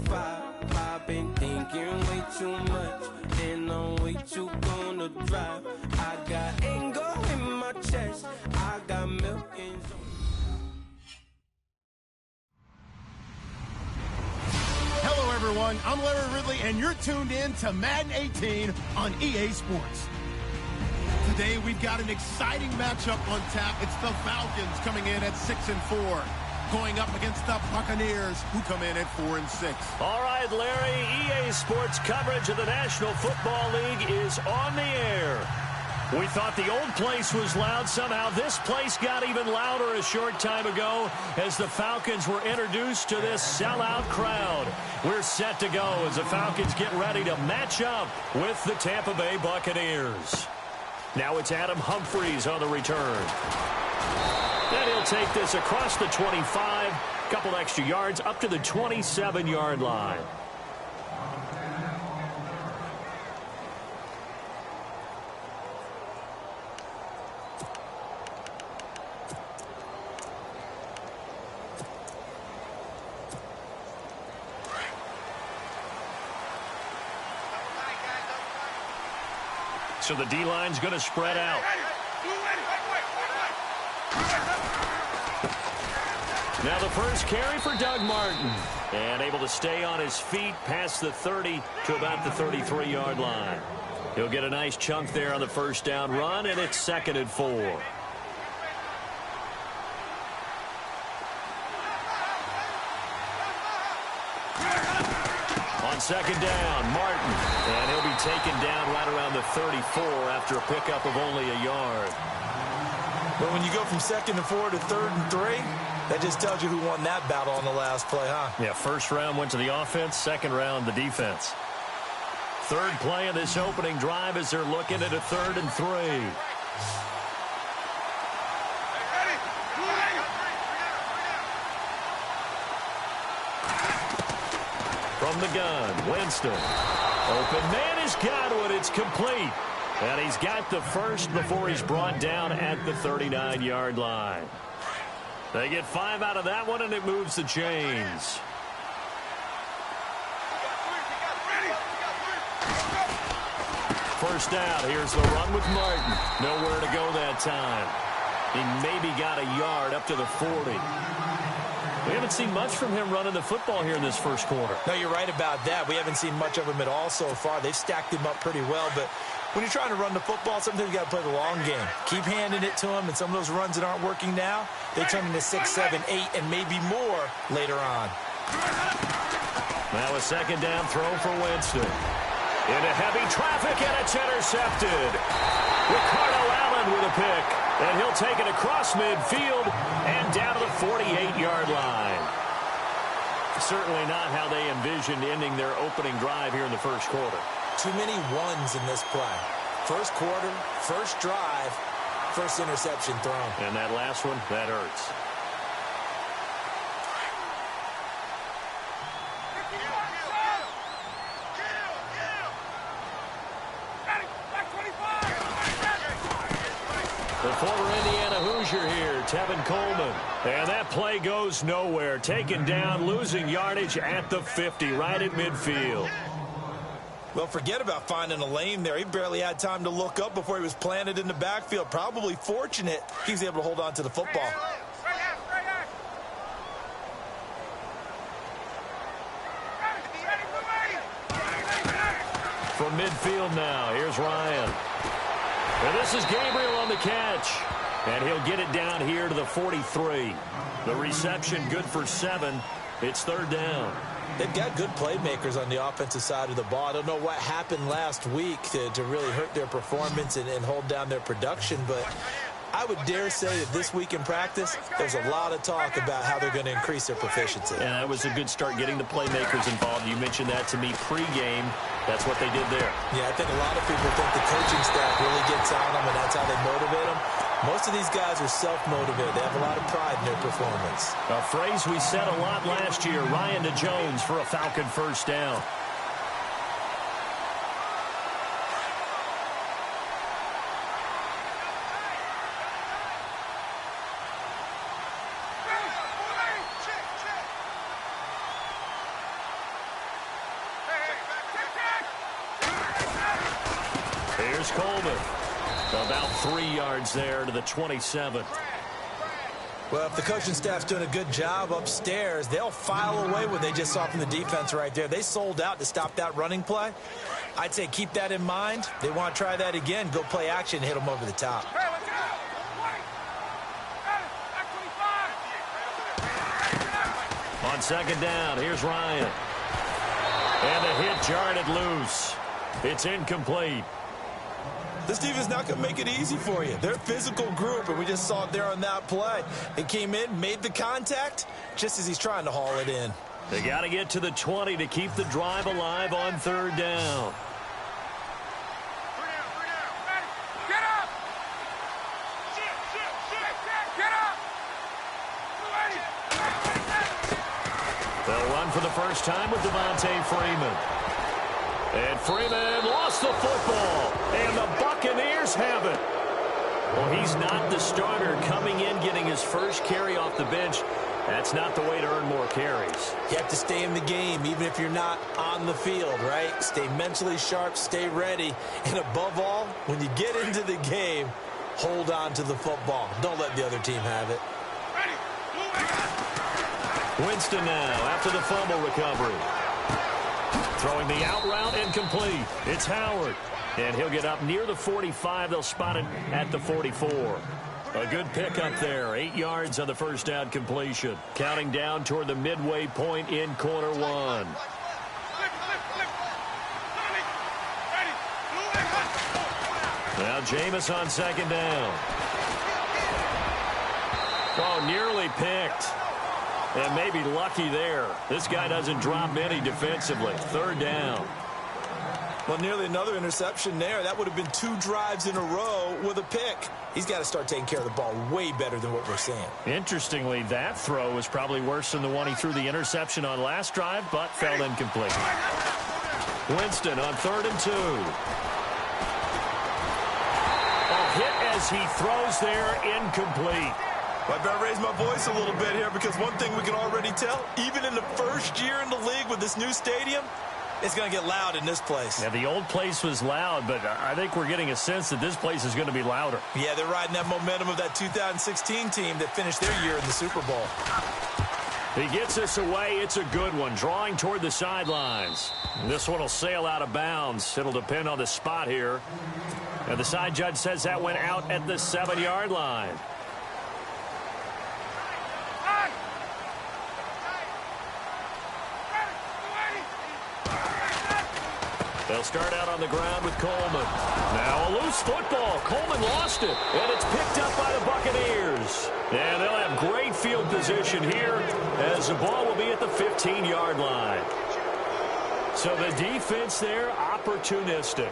5. I've been thinking way too much, and I'm way too gonna drive. I got anger in my chest, I got millions. Hello, everyone. I'm Larry Ridley, and you're tuned in to Madden 18 on EA Sports. Today, we've got an exciting matchup on tap. It's the Falcons coming in at 6-4, going up against the Buccaneers, who come in at 4-6. All right, Larry, EA Sports coverage of the National Football League is on the air. We thought the old place was loud. Somehow this place got even louder a short time ago as the Falcons were introduced to this sellout crowd. We're set to go as the Falcons get ready to match up with the Tampa Bay Buccaneers. Now it's Adam Humphries on the return. And he'll take this across the 25, couple extra yards up to the 27-yard line. So the D-line's going to spread out. Now the first carry for Doug Martin. And able to stay on his feet past the 30 to about the 33-yard line. He'll get a nice chunk there on the first down run, and it's 2nd and 4. On 2nd down, Martin. And he'll be taken down right around the 34 after a pickup of only a yard. But when you go from 2nd and 4 to 3rd and 3, that just tells you who won that battle on the last play, huh? Yeah, first round went to the offense, second round the defense. Third play of this opening drive as they're looking at a 3rd and 3. From the gun, Winston. Open man is Godwin. It's complete. And he's got the first before he's brought down at the 39-yard line. They get 5 out of that one, and it moves the chains. First down. Here's the run with Martin. Nowhere to go that time. He maybe got a yard up to the 40. We haven't seen much from him running the football here in this first quarter. No, you're right about that. We haven't seen much of him at all so far. They've stacked him up pretty well, but when you're trying to run the football, sometimes you got to play the long game. Keep handing it to him, and some of those runs that aren't working now, they turn into 6, 7, 8, and maybe more later on. Now a 2nd down throw for Winston. Into heavy traffic, and it's intercepted. Ricardo Allen with a pick, and he'll take it across midfield and down to the 48-yard line. Certainly not how they envisioned ending their opening drive here in the first quarter. Too many ones in this play. First quarter, first drive, first interception thrown. And that last one, that hurts. The former Indiana Hoosier here, Tevin Coleman. And that play goes nowhere. Taken down, losing yardage at the 50, right at midfield. Well, forget about finding a lane there. He barely had time to look up before he was planted in the backfield. Probably fortunate he was able to hold on to the football. From midfield now, here's Ryan. And this is Gabriel on the catch. And he'll get it down here to the 43. The reception good for 7. It's 3rd down. They've got good playmakers on the offensive side of the ball. I don't know what happened last week to really hurt their performance and hold down their production, but I would dare say that this week in practice, there's a lot of talk about how they're going to increase their proficiency. And that was a good start getting the playmakers involved. You mentioned that to me pregame. That's what they did there. Yeah, I think a lot of people think the coaching staff really gets on them, and that's how they motivate them. Most of these guys are self-motivated. They have a lot of pride in their performance. A phrase we said a lot last year, Ryan to Jones for a Falcon first down. Here's Coleman. About 3 yards there to the 27. Well, if the coaching staff's doing a good job upstairs, they'll file away what they just saw from the defense right there. They sold out to stop that running play. I'd say keep that in mind. They want to try that again. Go play action and hit them over the top. On second down, here's Ryan. And the hit jarred it loose. It's incomplete. This defense is not going to make it easy for you. They're a physical group, and we just saw it there on that play. They came in, made the contact, just as he's trying to haul it in. They got to get to the 20 to keep the drive alive on third down. Get up! Get up! They'll run for the first time with Devontae Freeman. And Freeman lost the football, and the Buccaneers have it. Well, he's not the starter coming in, getting his first carry off the bench. That's not the way to earn more carries. You have to stay in the game, even if you're not on the field, right? Stay mentally sharp, stay ready, and above all, when you get into the game, hold on to the football. Don't let the other team have it. Winston now after the fumble recovery. Throwing the out route incomplete. It's Howard. And he'll get up near the 45. They'll spot it at the 44. A good pickup there. 8 yards on the first down completion. Counting down toward the midway point in quarter one. Now Jameis on second down. Oh, nearly picked. And maybe lucky there. This guy doesn't drop many defensively. Third down. Well, nearly another interception there. That would have been 2 drives in a row with a pick. He's got to start taking care of the ball way better than what we're seeing. Interestingly, that throw was probably worse than the one he threw the interception on last drive, but fell incomplete. Winston on 3rd and 2. A hit as he throws there, incomplete. Well, I better raise my voice a little bit here because one thing we can already tell, even in the first year in the league with this new stadium, it's going to get loud in this place. Yeah, the old place was loud, but I think we're getting a sense that this place is going to be louder. Yeah, they're riding that momentum of that 2016 team that finished their year in the Super Bowl. He gets this away. It's a good one, drawing toward the sidelines. This one will sail out of bounds. It'll depend on the spot here. And the side judge says that went out at the 7-yard line. They'll start out on the ground with Coleman. Now a loose football. Coleman lost it, and it's picked up by the Buccaneers. And they'll have great field position here as the ball will be at the 15-yard line. So the defense there, opportunistic.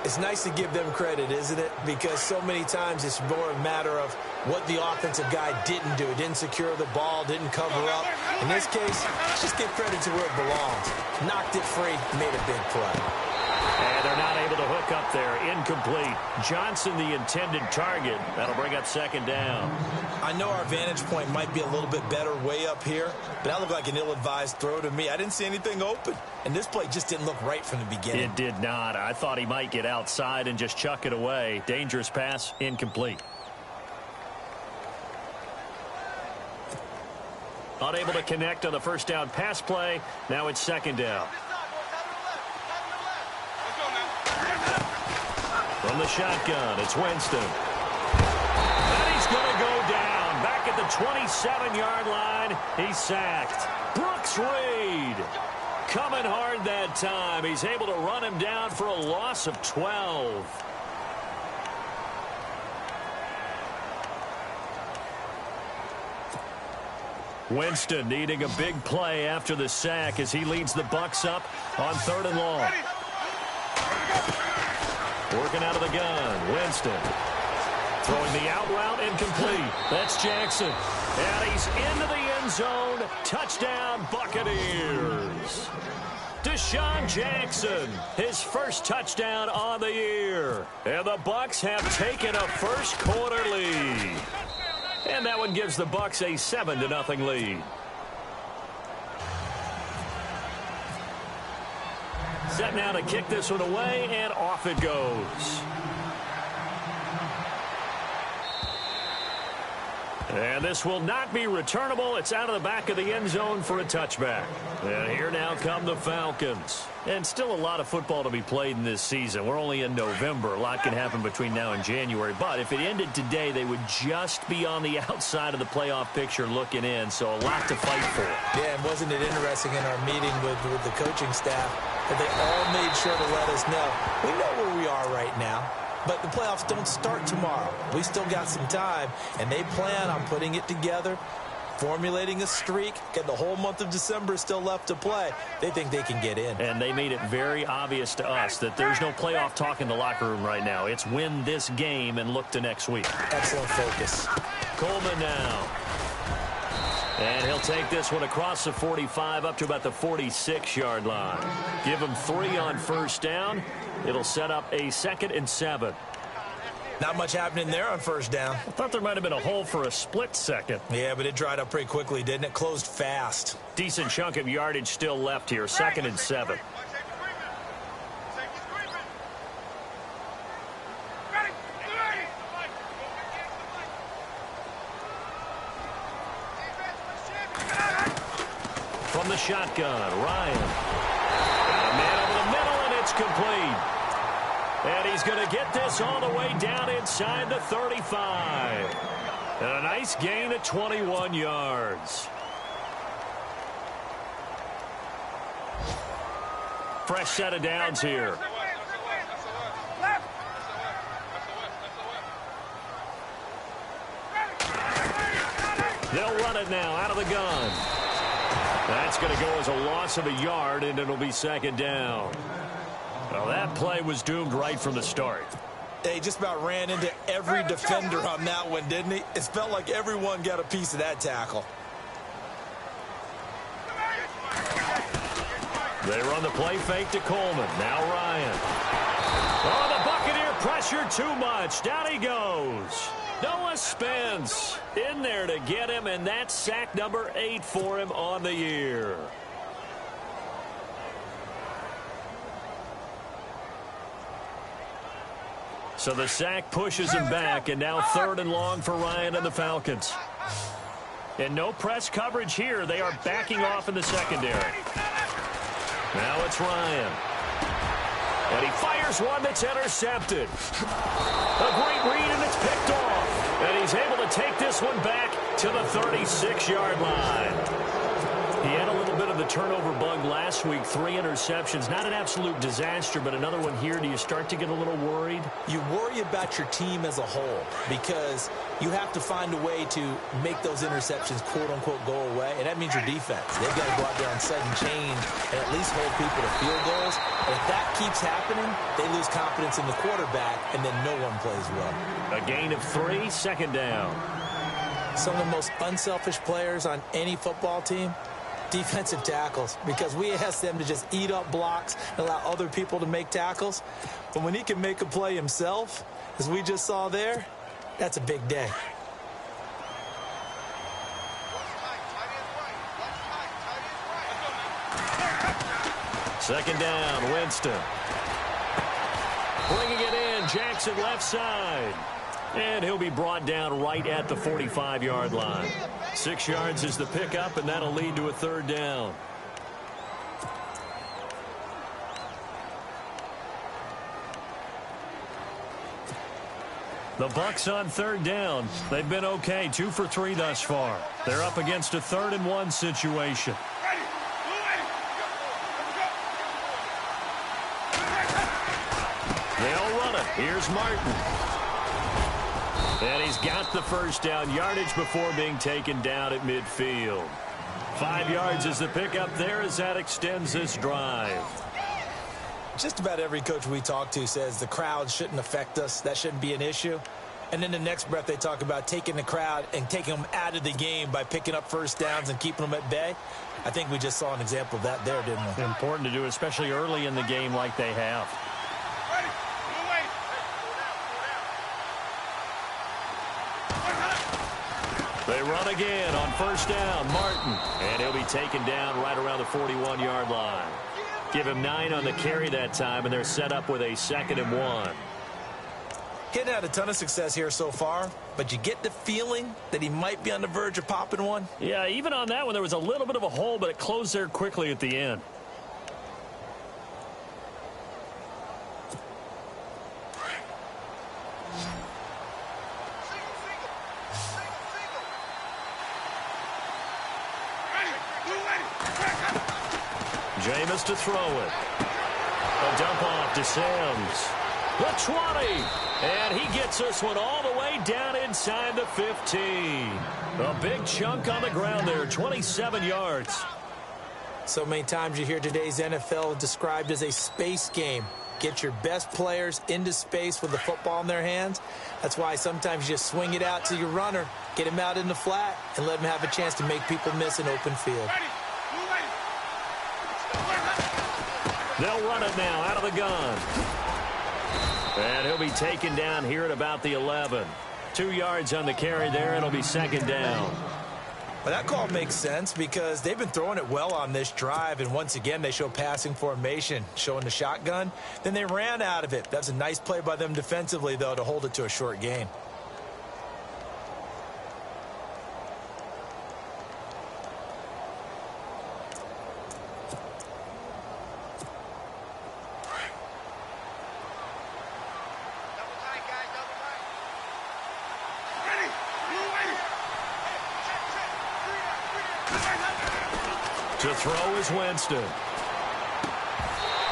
It's nice to give them credit, isn't it? Because so many times it's more a matter of what the offensive guy didn't do. Didn't secure the ball, didn't cover up. In this case, just give credit to where it belongs. Knocked it free, made a big play. And they're not able to hook up there. Incomplete. Johnson, the intended target. That'll bring up second down. I know our vantage point might be a little bit better way up here, but that looked like an ill-advised throw to me. I didn't see anything open, and this play just didn't look right from the beginning. It did not. I thought he might get outside and just chuck it away. Dangerous pass, incomplete. Unable to connect on the first down pass play. Now it's second down. From the shotgun, it's Winston. And he's going to go down. Back at the 27-yard line, he's sacked. Brooks Reed coming hard that time. He's able to run him down for a loss of 12. Winston needing a big play after the sack as he leads the Bucs up on 3rd and long. Working out of the gun, Winston. Throwing the out route, incomplete. That's Jackson. And he's into the end zone. Touchdown, Buccaneers. Deshaun Jackson, his first touchdown on the year. And the Bucs have taken a first quarter lead. And that one gives the Bucs a 7-0 lead. Set now to kick this one away, and off it goes. And this will not be returnable. It's out of the back of the end zone for a touchback. And here now come the Falcons. And still a lot of football to be played in this season. We're only in November. A lot can happen between now and January. But if it ended today, they would just be on the outside of the playoff picture looking in. So a lot to fight for. Yeah, and wasn't it interesting in our meeting with the coaching staff that they all made sure to let us know, we know where we are right now. But the playoffs don't start tomorrow. We still got some time, and they plan on putting it together, formulating a streak, getting the whole month of December still left to play. They think they can get in. And they made it very obvious to us that there's no playoff talk in the locker room right now. It's win this game and look to next week. Excellent focus. Coleman now. And he'll take this one across the 45 up to about the 46-yard line. Give him 3 on first down. It'll set up a 2nd and 7. Not much happening there on first down. I thought there might have been a hole for a split second. Yeah, but it dried up pretty quickly, didn't it? Closed fast. Decent chunk of yardage still left here. 2nd and 7. From the shotgun, Ryan. Got a man over the middle, and it's complete. And he's going to get this all the way down inside the 35. And a nice gain of 21 yards. Fresh set of downs here. They'll run it now out of the gun. That's going to go as a loss of a yard, and it'll be 2nd down. Well, that play was doomed right from the start. He just about ran into every defender on that one, didn't he? It felt like everyone got a piece of that tackle. They run the play fake to Coleman. Now Ryan. Oh, the Buccaneer pressure too much. Down he goes. Noah Spence in there to get him, and that's sack number 8 for him on the year. So the sack pushes him back, and now 3rd and long for Ryan and the Falcons. And no press coverage here. They are backing off in the secondary. Now it's Ryan. And he fires one that's intercepted. A great read, and it's picked off. And he's able to take this one back to the 36-yard line. He had a little bit of the turnover bug last week. 3 interceptions. Not an absolute disaster, but another one here. Do you start to get a little worried? You worry about your team as a whole because you have to find a way to make those interceptions, quote-unquote, go away, and that means your defense. They've got to go out there on sudden change and at least hold people to field goals. And if that keeps happening, they lose confidence in the quarterback, and then no one plays well. A gain of 3, 2nd down. Some of the most unselfish players on any football team, defensive tackles, because we ask them to just eat up blocks and allow other people to make tackles. But when he can make a play himself, as we just saw there, that's a big day. Second down, Winston. Bringing it in, Jackson left side. And he'll be brought down right at the 45-yard line. 6 yards is the pickup, and that'll lead to a 3rd down. The Bucs on 3rd down. They've been okay, 2 for 3 thus far. They're up against a 3rd and 1 situation. They'll run it. Here's Martin. And he's got the first down, yardage before being taken down at midfield. 5 yards is the pickup there as that extends this drive. Just about every coach we talk to says the crowd shouldn't affect us. That shouldn't be an issue. And then the next breath they talk about taking the crowd and taking them out of the game by picking up first downs and keeping them at bay. I think we just saw an example of that there, didn't we? Important to do, especially early in the game like they have. They run again on first down, Martin. And he'll be taken down right around the 41-yard line. Give him 9 on the carry that time, and they're set up with a 2nd and 1. He hadn't had a ton of success here so far, but you get the feeling that he might be on the verge of popping one. Yeah, even on that one, there was a little bit of a hole, but it closed there quickly at the end. Jameis to throw it. A dump off to Sims. The 20. And he gets this one all the way down inside the 15. A big chunk on the ground there, 27 yards. So many times you hear today's NFL described as a space game. Get your best players into space with the football in their hands. That's why sometimes you just swing it out to your runner, get him out in the flat, and let him have a chance to make people miss an open field. They'll run it now out of the gun. And he'll be taken down here at about the 11. 2 yards on the carry there. It'll be second down. Well, that call makes sense because they've been throwing it well on this drive, and once again they show passing formation, showing the shotgun. Then they ran out of it. That's a nice play by them defensively, though, to hold it to a short gain. To throw is Winston.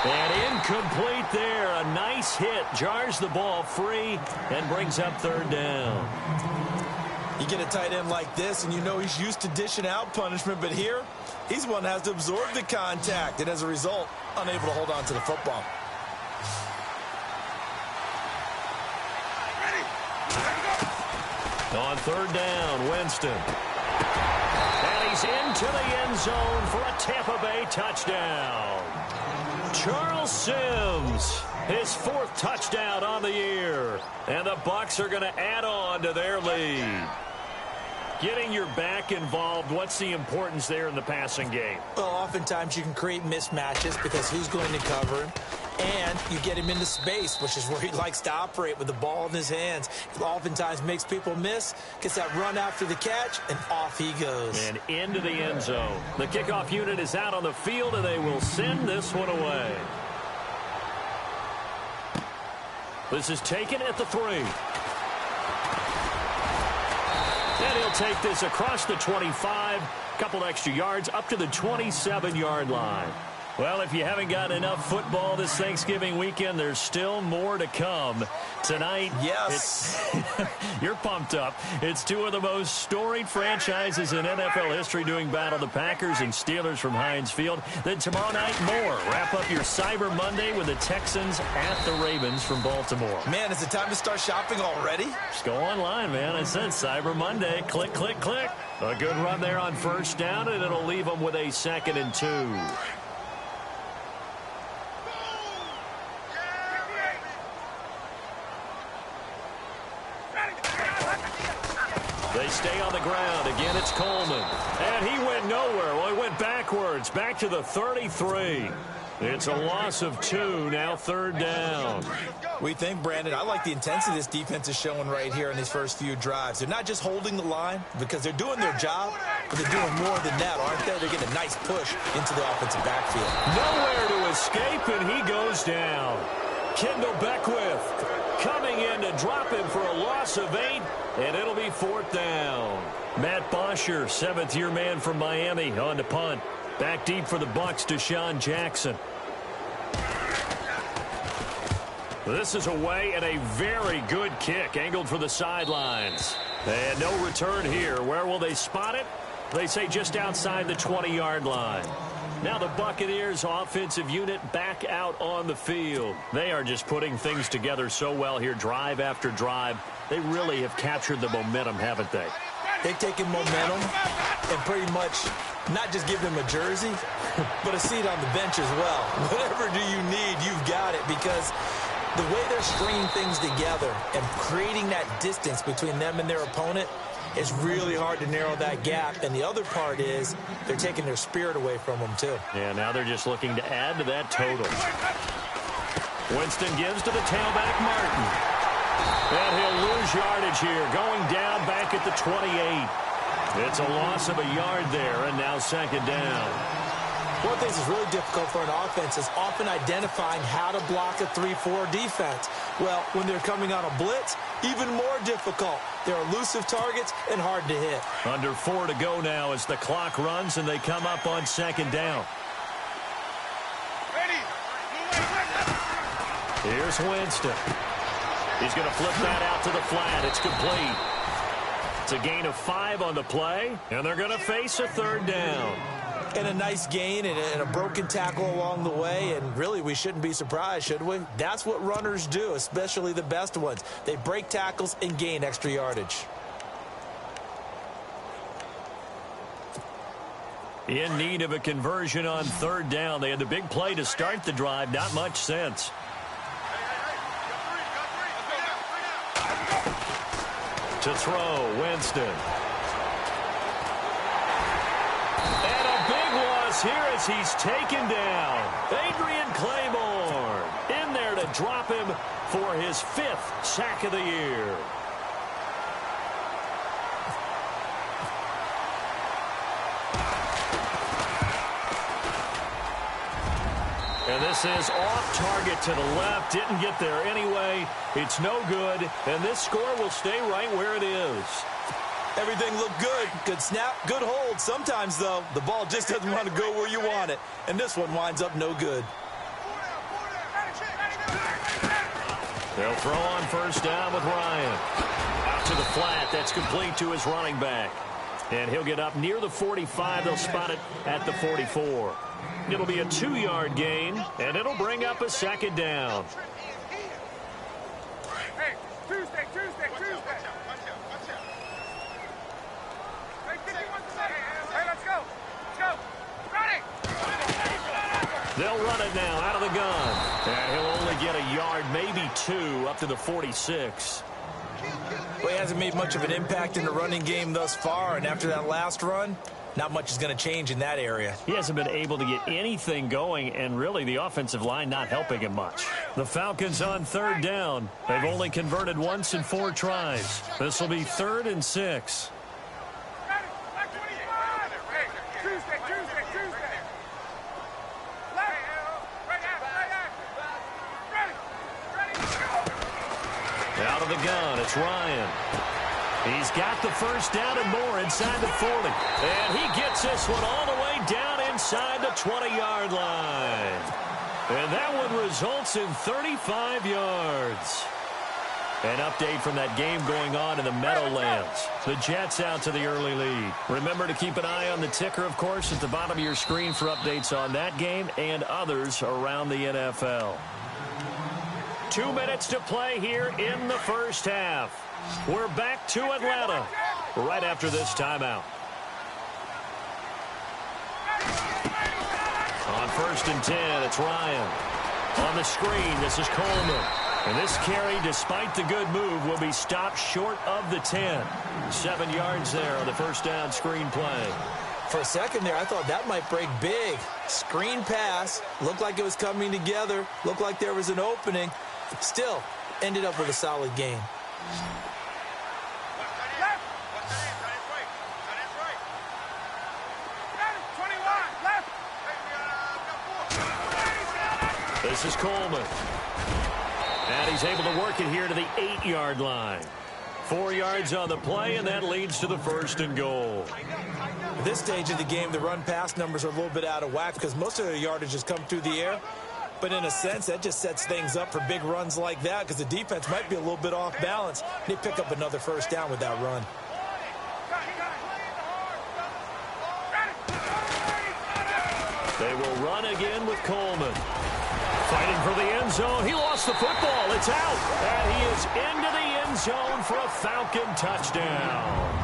And incomplete there. A nice hit. Jars the ball free and brings up third down. You get a tight end like this, and you know he's used to dishing out punishment, but here, he's the one that has to absorb the contact, and as a result, unable to hold on to the football. On third down, Winston. And he's into the end zone for a Tampa Bay touchdown. Charles Sims, his 4th touchdown on the year. And the Bucs are going to add on to their lead. Getting your back involved, what's the importance there in the passing game? Well, oftentimes you can create mismatches because who's going to cover him? And you get him into space, which is where he likes to operate with the ball in his hands. It oftentimes makes people miss, gets that run after the catch, and off he goes. And into the end zone. The kickoff unit is out on the field, and they will send this one away. This is taken at the 3. And he'll take this across the 25, couple extra yards, up to the 27-yard line. Well, if you haven't got enough football this Thanksgiving weekend, there's still more to come. Tonight, yes, you're pumped up. It's 2 of the most storied franchises in NFL history doing battle, the Packers and Steelers from Heinz Field. Then tomorrow night, more. Wrap up your Cyber Monday with the Texans at the Ravens from Baltimore. Man, is it time to start shopping already? Just go online, man. I said Cyber Monday. Click, click, click. A good run there on first down, and it'll leave them with a 2nd and 2. They stay on the ground. Again, it's Coleman. And he went nowhere. Well, he went backwards, back to the 33. It's a loss of 2, now third down. We think, Brandon, I like the intensity this defense is showing right here in these first few drives. They're not just holding the line because they're doing their job, but they're doing more than that, aren't they? They're getting a nice push into the offensive backfield. Nowhere to escape, and he goes down. Kendall Beckwith coming in to drop him for a loss of 8, and it'll be 4th down. Matt Bosher, 7th-year man from Miami, on to punt. Back deep for the Bucs, Deshaun Jackson. This is away, and a very good kick, angled for the sidelines. And no return here. Where will they spot it? They say just outside the 20-yard line. Now the Buccaneers offensive unit back out on the field. They are just putting things together so well here, drive after drive. They really have captured the momentum, haven't they? They've taken momentum and pretty much not just give them a jersey, but a seat on the bench as well. Whatever do you need, you've got it, because the way they're stringing things together and creating that distance between them and their opponent, it's really hard to narrow that gap. And the other part is they're taking their spirit away from them, too. Yeah, now they're just looking to add to that total. Winston gives to the tailback, Martin. And he'll lose yardage here, going down back at the 28. It's a loss of a yard there, and now second down. One thing that's really difficult for an offense is often identifying how to block a 3-4 defense. Well, when they're coming on a blitz, even more difficult. They're elusive targets and hard to hit. Under 4 to go now as the clock runs and they come up on second down. Here's Winston. He's going to flip that out to the flat. It's complete. It's a gain of 5 on the play, and they're going to face a third down. And a nice gain and a broken tackle along the way, and really we shouldn't be surprised, should we? That's what runners do, especially the best ones. They break tackles and gain extra yardage. In need of a conversion on third down. They had the big play to start the drive. Not much sense. To throw, Winston. Here as he's taken down. Adrian Claiborne in there to drop him for his 5th sack of the year. And this is off target to the left. Didn't get there anyway. It's no good. And this score will stay right where it is. Everything looked good. Good snap, good hold. Sometimes, though, the ball just doesn't want to go where you want it. And this one winds up no good. They'll throw on first down with Ryan. Out to the flat. That's complete to his running back. And he'll get up near the 45. They'll spot it at the 44. It'll be a 2-yard gain, and it'll bring up a second down. Hey, Tuesday. Hey, let's go. Ready. They'll run it now out of the gun. And he'll only get a yard, maybe 2, up to the 46. Well, he hasn't made much of an impact in the running game thus far, and after that last run, not much is going to change in that area. He hasn't been able to get anything going, and really the offensive line not helping him much. The Falcons on third down. They've only converted once in 4 tries. This will be 3rd and 6. Out of the gun, it's Ryan. He's got the first down and more inside the 40. And he gets this one all the way down inside the 20-yard line. And that one results in 35 yards. An update from that game going on in the Meadowlands. The Jets out to the early lead. Remember to keep an eye on the ticker, of course, at the bottom of your screen for updates on that game and others around the NFL. 2 minutes to play here in the first half. We're back to Atlanta right after this timeout. On 1st and 10, it's Ryan. On the screen, this is Coleman. And this carry, despite the good move, will be stopped short of the 10. 7 yards there on the first down screen play. For a second there, I thought that might break big. Screen pass. Looked like it was coming together. Looked like there was an opening. Still, ended up with a solid gain. This is Coleman. And he's able to work it here to the 8-yard line. 4 yards on the play, and that leads to the 1st and goal. At this stage of the game, the run-pass numbers are a little bit out of whack because most of their yardage has come through the air. But in a sense, that just sets things up for big runs like that because the defense might be a little bit off balance. They pick up another first down with that run. They will run again with Coleman. Fighting for the end zone. He lost the football. It's out. And he is into the end zone for a Falcon touchdown.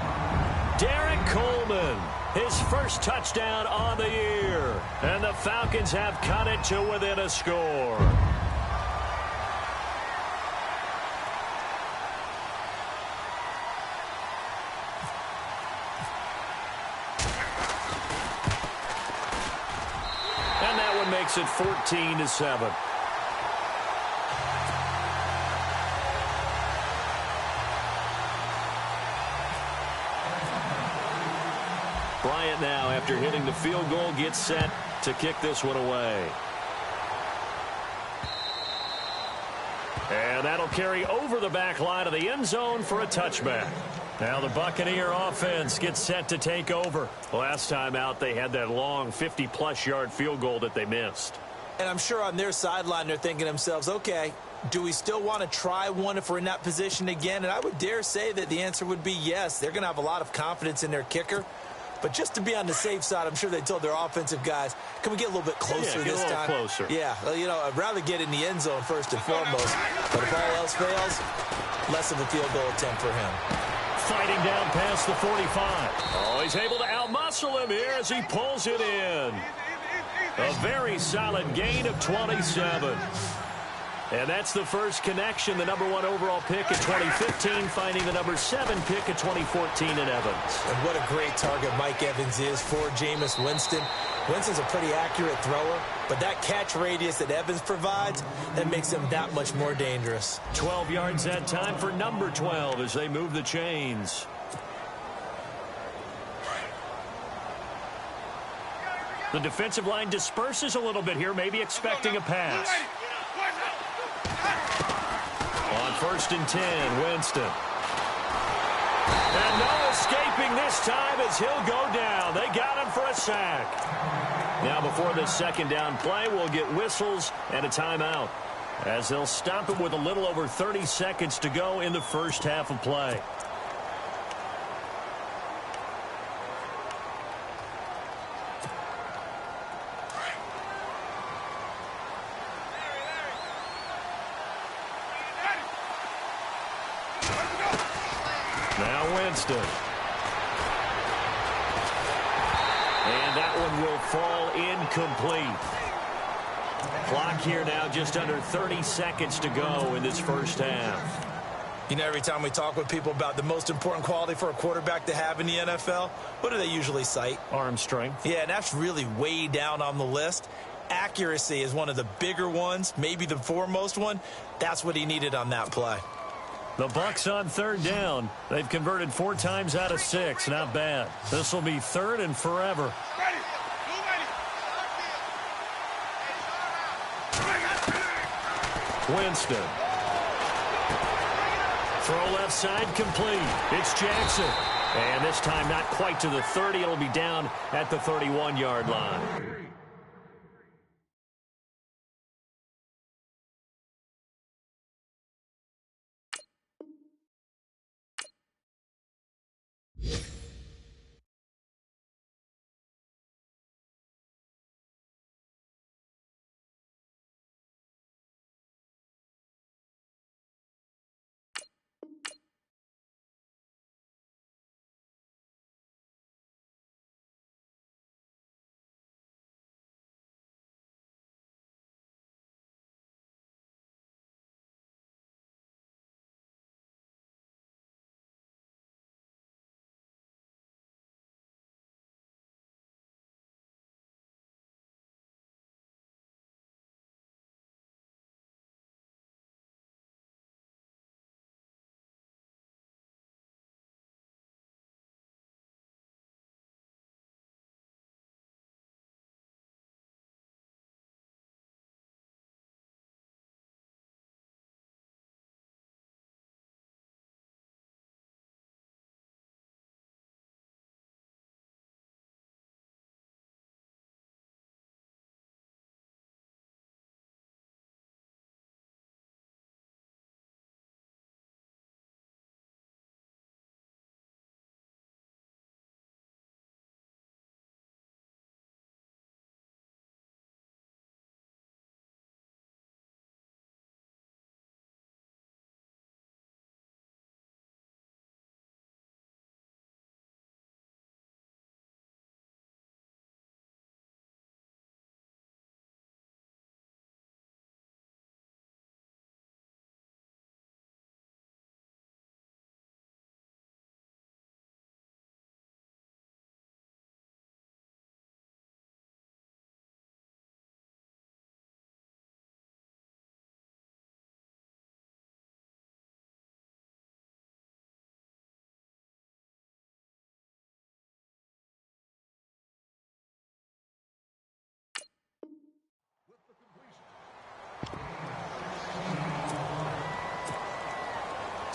Derek Coleman, his first touchdown on the year. And the Falcons have cut it to within a score. And that one makes it 14-7. after hitting the field goal, gets set to kick this one away. And that'll carry over the back line of the end zone for a touchback. Now the Buccaneer offense gets set to take over. Last time out, they had that long 50-plus yard field goal that they missed. And I'm sure on their sideline they're thinking to themselves, okay, do we still want to try one if we're in that position again? And I would dare say that the answer would be yes. They're going to have a lot of confidence in their kicker. But just to be on the safe side, I'm sure they told their offensive guys, can we get a little bit closer this time? Closer. Yeah, you know, I'd rather get in the end zone first and foremost. But if all else fails, less of a field goal attempt for him. Fighting down past the 45. Oh, he's able to outmuscle him here as he pulls it in. A very solid gain of 27. And that's the first connection, the number 1 overall pick in 2015, finding the number 7 pick in 2014 in Evans. And what a great target Mike Evans is for Jameis Winston. Winston's a pretty accurate thrower, but that catch radius that Evans provides, that makes him that much more dangerous. 12 yards that time for number 12 as they move the chains. The defensive line disperses a little bit here, maybe expecting a pass. On 1st and 10, Winston. And no escaping this time as he'll go down. They got him for a sack. Now before this second down play, we'll get whistles and a timeout as they'll stop him with a little over 30 seconds to go in the first half of play. Now Winston. And that one will fall incomplete. Clock here now just under 30 seconds to go in this first half. You know, every time we talk with people about the most important quality for a quarterback to have in the NFL, what do they usually cite? Arm strength. Yeah, and that's really way down on the list. Accuracy is one of the bigger ones, maybe the foremost one. That's what he needed on that play. The Bucs on 3rd down. They've converted 4 times out of 6. Not bad. This will be 3rd and forever. Winston. Throw left side complete. It's Jackson. And this time not quite to the 30. It'll be down at the 31-yard line.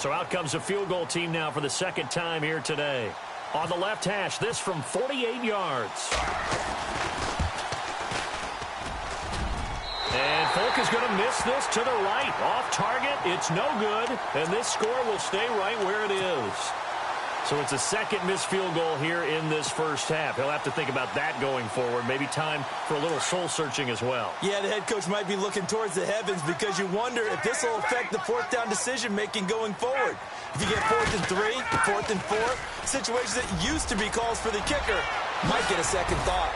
So out comes a field goal team now for the second time here today. On the left hash, this from 48 yards. And Folk is going to miss this to the right. Off target, it's no good. And this score will stay right where it is. So it's a second missed field goal here in this first half. He'll have to think about that going forward. Maybe time for a little soul-searching as well. Yeah, the head coach might be looking towards the heavens because you wonder if this will affect the fourth down decision-making going forward. If you get 4th and 3, 4th and 4, situations that used to be calls for the kicker might get a second thought.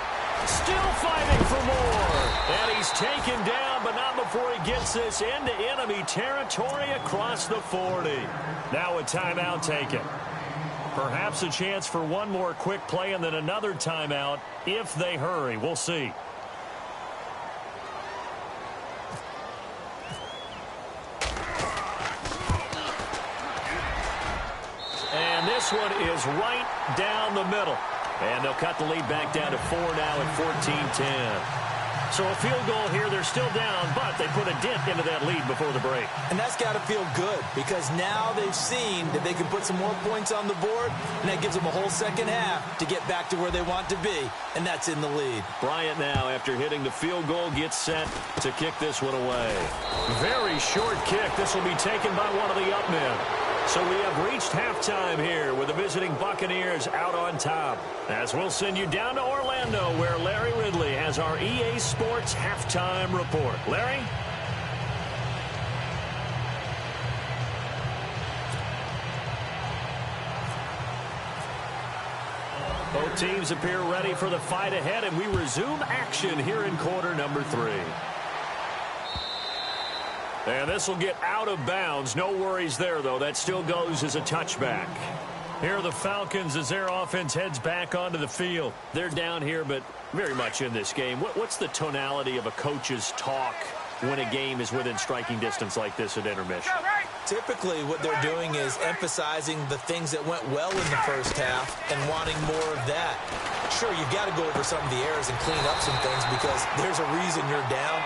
Still fighting for more. And he's taken down, but not before he gets this into enemy territory across the 40. Now a timeout taken. Perhaps a chance for one more quick play and then another timeout if they hurry. We'll see. And this one is right down the middle. And they'll cut the lead back down to 4 now at 14-10. So a field goal here, they're still down, but they put a dent into that lead before the break. And that's got to feel good because now they've seen that they can put some more points on the board, and that gives them a whole second half to get back to where they want to be, and that's in the lead. Bryant now, after hitting the field goal, gets set to kick this one away. Very short kick. This will be taken by one of the up men. So we have reached halftime here with the visiting Buccaneers out on top. As we'll send you down to Orlando where Larry Ridley has our EA Sports halftime report. Larry? Both teams appear ready for the fight ahead, and we resume action here in quarter number 3. And this will get out of bounds. No worries there, though. That still goes as a touchback. Here are the Falcons as their offense heads back onto the field. They're down here, but very much in this game. What's the tonality of a coach's talk when a game is within striking distance like this at intermission? Typically, what they're doing is emphasizing the things that went well in the first half and wanting more of that. Sure, you've got to go over some of the errors and clean up some things because there's a reason you're down.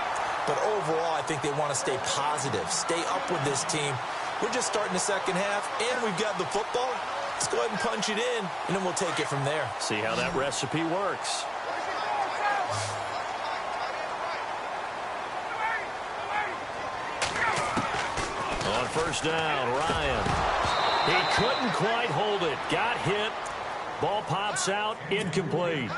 But overall, I think they want to stay positive, stay up with this team. We're just starting the second half, and we've got the football. Let's go ahead and punch it in, and then we'll take it from there. See how that recipe works. On first down, Ryan. He couldn't quite hold it. Got hit. Ball pops out, incomplete.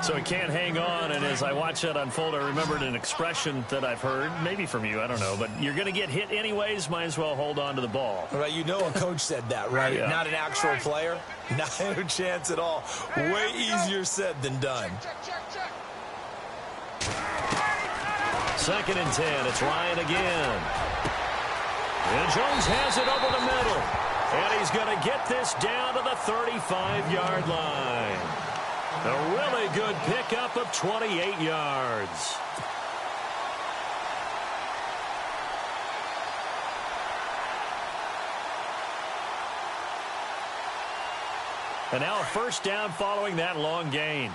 So he can't hang on, and as I watch that unfold, I remembered an expression that I've heard, maybe from you, I don't know, but you're going to get hit anyways, might as well hold on to the ball. Right, you know a coach said that, right? Yeah. Not an actual player. Not a chance at all. Way easier said than done. 2nd and 10, it's Ryan again. And Jones has it over the middle. And he's going to get this down to the 35-yard line. A really good pickup of 28 yards. And now a first down following that long gain.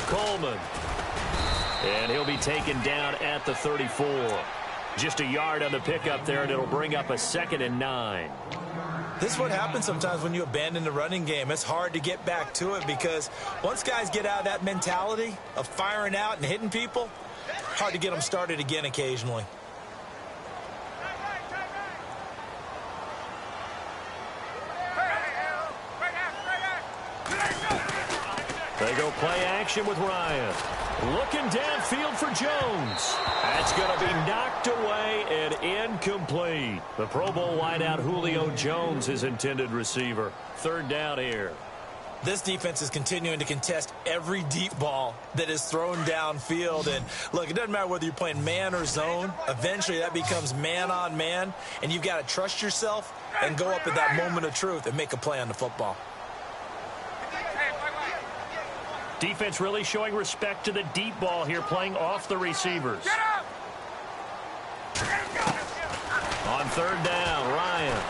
Coleman. And he'll be taken down at the 34. Just a yard on the pickup there, and it'll bring up a 2nd and 9. This is what happens sometimes when you abandon the running game. It's hard to get back to it because once guys get out of that mentality of firing out and hitting people, hard to get them started again occasionally. They go play action with Ryan. Looking downfield for Jones. That's going to be knocked away and incomplete. The Pro Bowl wideout Julio Jones, his intended receiver. 3rd down here. This defense is continuing to contest every deep ball that is thrown downfield. And, look, it doesn't matter whether you're playing man or zone. Eventually, that becomes man on man. And you've got to trust yourself and go up at that moment of truth and make a play on the football. Defense really showing respect to the deep ball here, playing off the receivers. On 3rd down, Ryan.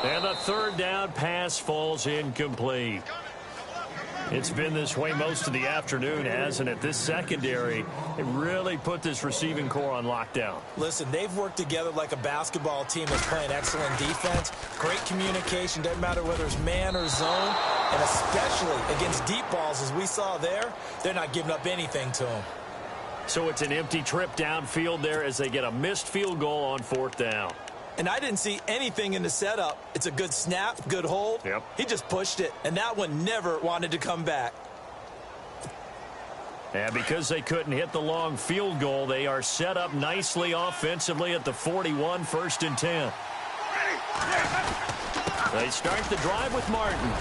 And the 3rd down pass falls incomplete. It's been this way most of the afternoon, hasn't it? This secondary, it really put this receiving core on lockdown. Listen, they've worked together like a basketball team that's playing excellent defense. Great communication, doesn't matter whether it's man or zone. And especially against deep balls, as we saw there, they're not giving up anything to them. So it's an empty trip downfield there as they get a missed field goal on 4th down. And I didn't see anything in the setup. It's a good snap, good hold. Yep. He just pushed it, and that one never wanted to come back. And because they couldn't hit the long field goal, they are set up nicely offensively at the 41, 1st and 10. They start the drive with Martin.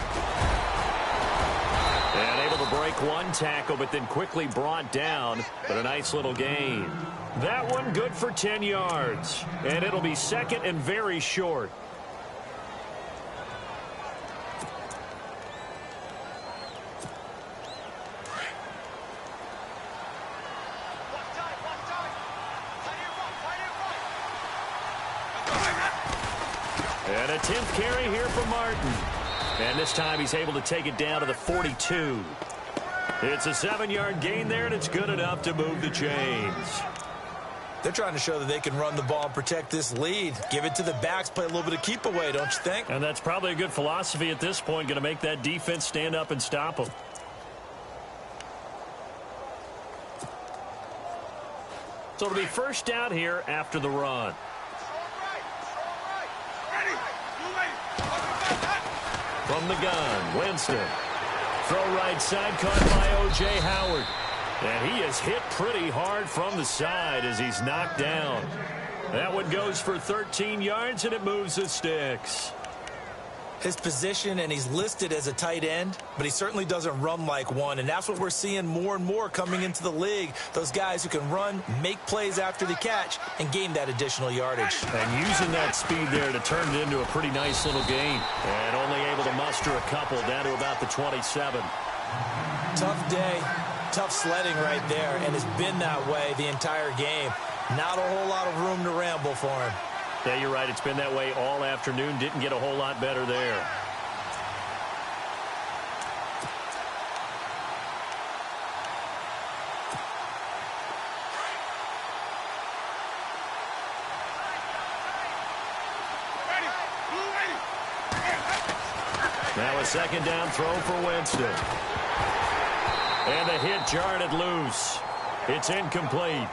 And able to break one tackle, but then quickly brought down. But a nice little gain. That one good for 10 yards. And it'll be 2nd and very short. And a 10th carry here for Martin. And this time he's able to take it down to the 42. It's a 7-yard gain there, and it's good enough to move the chains. They're trying to show that they can run the ball and protect this lead. Give it to the backs, play a little bit of keep away, don't you think? And that's probably a good philosophy at this point, going to make that defense stand up and stop them. So it'll be 1st down here after the run. From the gun, Winston. Throw right side, caught by O.J. Howard. And he is hit pretty hard from the side as he's knocked down. That one goes for 13 yards, and it moves the sticks. His position, and he's listed as a tight end, but he certainly doesn't run like one, and that's what we're seeing more and more coming into the league. Those guys who can run, make plays after the catch, and gain that additional yardage. And using that speed there to turn it into a pretty nice little gain. And only able to muster a couple down to about the 27. Tough day, tough sledding right there, and it's been that way the entire game. Not a whole lot of room to ramble for him. Yeah, you're right. It's been that way all afternoon. Didn't get a whole lot better there. Now a 2nd down throw for Winston. And the hit jarred it loose. It's incomplete.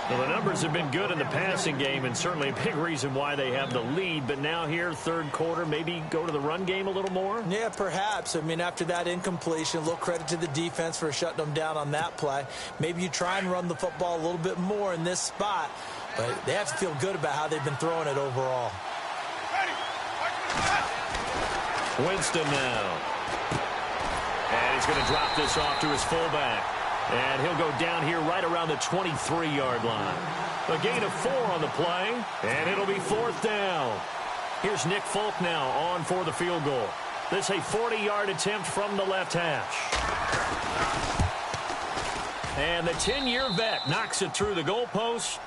Well, the numbers have been good in the passing game, and certainly a big reason why they have the lead. But now here, 3rd quarter, maybe go to the run game a little more? Yeah, perhaps. I mean, after that incompletion, a little credit to the defense for shutting them down on that play. Maybe you try and run the football a little bit more in this spot. But they have to feel good about how they've been throwing it overall. Winston now. And he's going to drop this off to his fullback. And he'll go down here right around the 23-yard line. A gain of 4 on the play, and it'll be 4th down. Here's Nick Folk now on for the field goal. This a 40-yard attempt from the left hash. And the 10-year vet knocks it through the goalpost,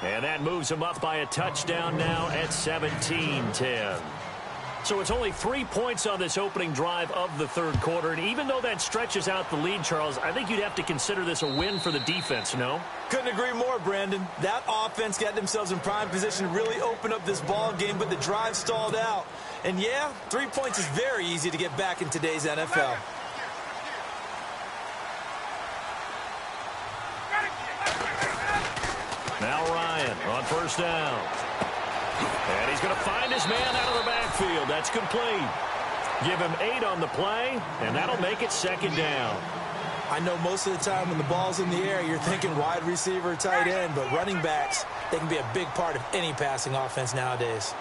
and that moves him up by a touchdown now at 17-10. So it's only 3 points on this opening drive of the 3rd quarter. And even though that stretches out the lead, Charles, I think you'd have to consider this a win for the defense, no? Couldn't agree more, Brandon. That offense got themselves in prime position to really open up this ball game, but the drive stalled out. And yeah, 3 points is very easy to get back in today's NFL. Now Ryan on 1st down. And he's going to find his man out of the backfield. That's complete. Give him 8 on the play, and that'll make it 2nd down. I know most of the time when the ball's in the air, you're thinking wide receiver, tight end, but running backs, they can be a big part of any passing offense nowadays.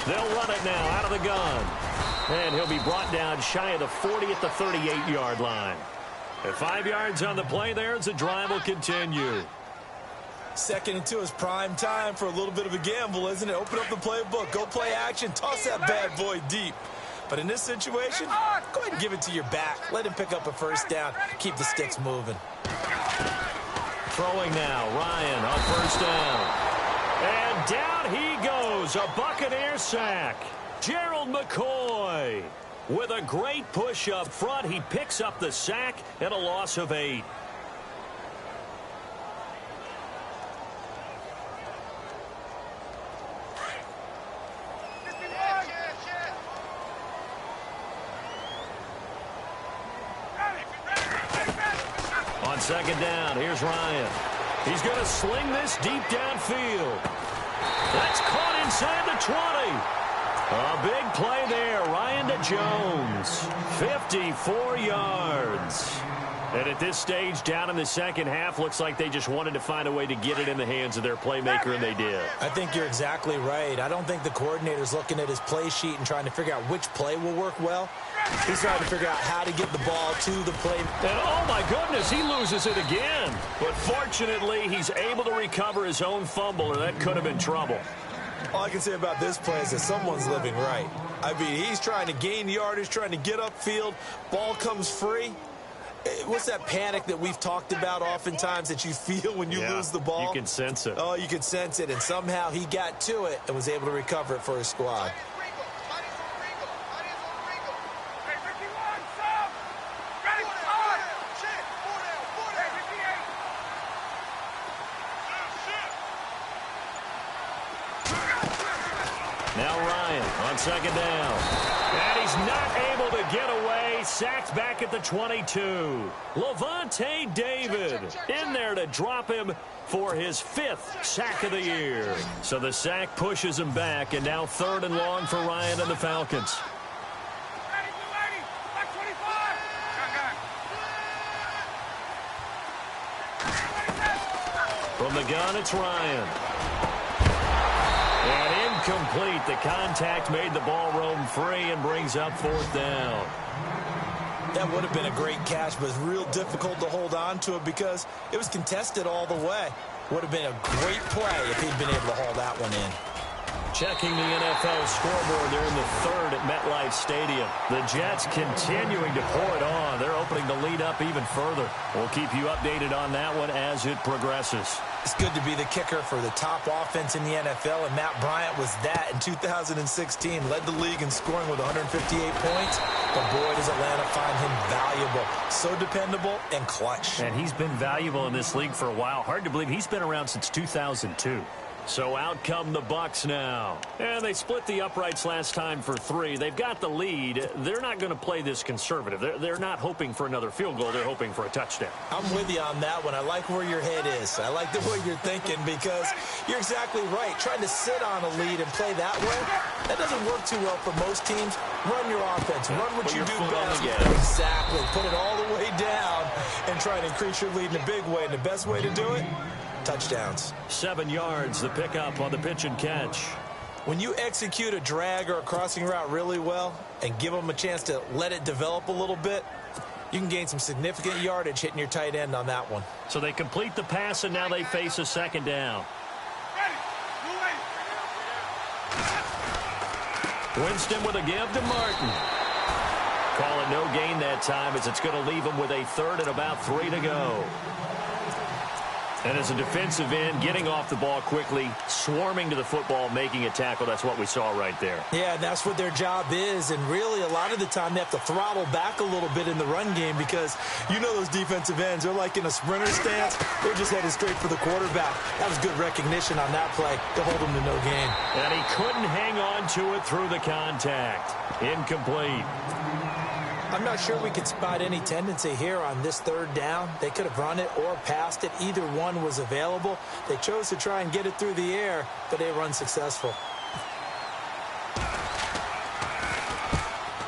They'll run it now out of the gun. And he'll be brought down shy of the 40 at the 38-yard line. At 5 yards on the play there, as the drive will continue. 2nd and 2 is prime time for a little bit of a gamble, isn't it? Open up the playbook, go play action, toss that bad boy deep. But in this situation, go ahead and give it to your back. Let him pick up a 1st down. Keep the sticks moving. Throwing now, Ryan on 1st down. And down he goes, a Buccaneer sack. Gerald McCoy with a great push up front. He picks up the sack and a loss of 8. On second down, here's Ryan. He's going to sling this deep downfield. That's caught inside the 20. A big play there. Ryan to Jones. 54 yards. And at this stage, down in the second half, looks like they just wanted to find a way to get it in the hands of their playmaker, and they did. I think you're exactly right. I don't think the coordinator's looking at his play sheet and trying to figure out which play will work well. He's trying to figure out how to get the ball to the play. And, oh, my goodness, he loses it again. But fortunately, he's able to recover his own fumble, or that could have been trouble. All I can say about this play is that someone's living right. I mean, he's trying to gain yardage, trying to get upfield. Ball comes free. What's that panic that we've talked about oftentimes that you feel when you lose the ball? You can sense it. Oh, you can sense it. And somehow he got to it and was able to recover it for his squad. Now Ryan on second down. And he's not able to get away. Sacked back at the 22. Levante David in there to drop him for his 5th sack of the year. So the sack pushes him back, and now 3rd and long for Ryan and the Falcons. From the gun, it's Ryan. And incomplete. The contact made the ball roam free and brings up 4th down. That would have been a great catch, but it's real difficult to hold on to it because it was contested all the way. Would have been a great play if he'd been able to haul that one in. Checking the NFL scoreboard, they're in the 3rd at MetLife Stadium. The Jets continuing to pour it on. They're opening the lead up even further. We'll keep you updated on that one as it progresses. It's good to be the kicker for the top offense in the NFL, and Matt Bryant was that in 2016. Led the league in scoring with 158 points. But boy, does Atlanta find him valuable. So dependable and clutch. And he's been valuable in this league for a while. Hard to believe he's been around since 2002. So out come the Bucs now. And they split the uprights last time for 3. They've got the lead. They're not going to play this conservative. They're not hoping for another field goal. They're hoping for a touchdown. I'm with you on that one. I like where your head is. I like the way you're thinking because you're exactly right. Trying to sit on a lead and play that way, that doesn't work too well for most teams. Run your offense. Run what you do best. Exactly. Put it all the way down and try to increase your lead in a big way. And the best way to do it, touchdowns. 7 yards, the pickup on the pitch and catch. When you execute a drag or a crossing route really well and give them a chance to let it develop a little bit, you can gain some significant yardage hitting your tight end on that one. So they complete the pass, and now they face a 2nd down. Winston with a give to Martin. Call it no gain that time as it's going to leave him with a 3rd and about 3 to go. And as a defensive end, getting off the ball quickly, swarming to the football, making a tackle, that's what we saw right there. Yeah, and that's what their job is. And really, a lot of the time, they have to throttle back a little bit in the run game because you know those defensive ends, they're like in a sprinter stance. They're just headed straight for the quarterback. That was good recognition on that play to hold them to no gain. And he couldn't hang on to it through the contact. Incomplete. I'm not sure we could spot any tendency here on this 3rd down. They could have run it or passed it. Either one was available. They chose to try and get it through the air, but they run successful.